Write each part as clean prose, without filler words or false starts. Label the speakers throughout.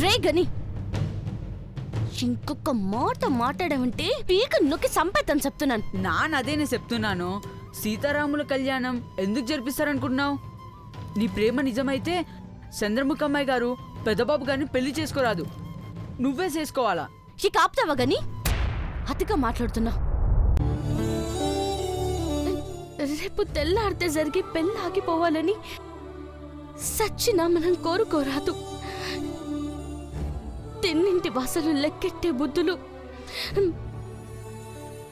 Speaker 1: రే గని, ఇంకొక మాట మాట్లాడమంటే పీక నొక్కి సంపేతని చెప్తున్నాను.
Speaker 2: నాన్నదేనే చెప్తున్నాను. సీతారాముల కళ్యాణం ఎందుకు జరిపిస్తారనుకుంటున్నావు? నీ ప్రేమ నిజమైతే చంద్రముఖి అమ్మాయి గారు పెద్దబాబు గారిని పెళ్లి చేసుకోరాదు, నువ్వే చేసుకోవాలా.
Speaker 1: ఇక ఆపుతావా గని? అతిగా మాట్లాడుతున్నావు. రేపు తెల్లారితే జరిగి పెళ్ళి ఆగిపోవాలని సచ్చినా మనం కోరుకోరాదు. తిన్నింటి వాసలు లెక్కెట్టే బుద్ధులు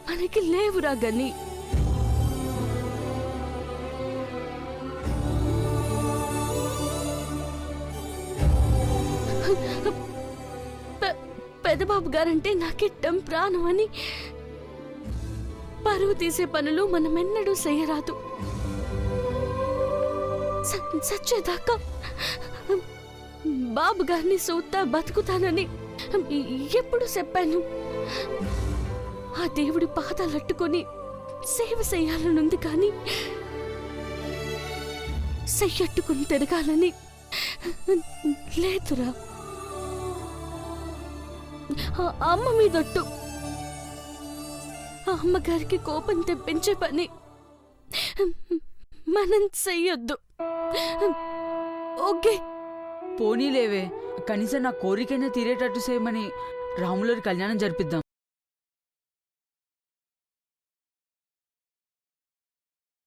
Speaker 1: మనకి లేవురా గని. పెదబాబు గారంటే నాకిట్టం ప్రాణం అని పరువు తీసే పనులు మనమెన్నడూ చేయరాదు. సచ్చేదాకా బాబు గారిని సూత్తా బతుకుతానని ఎప్పుడు చెప్పాను. ఆ దేవుడి పాదాలట్టుకుని సేవ చెయ్యాలనుంది కానీ చెయ్యట్టుకుని తిరగాలని లేదురా. అమ్మ మీదొట్టు. అమ్మగారికి కోపం తెప్పించే పని మనం చెయ్యొద్దు. ఓకే?
Speaker 2: పోనీలేవే, కనీసం నా కోరికైనా తీరేటట్టు చేయమని రాములూరి కళ్యాణం జరిపిద్దాం.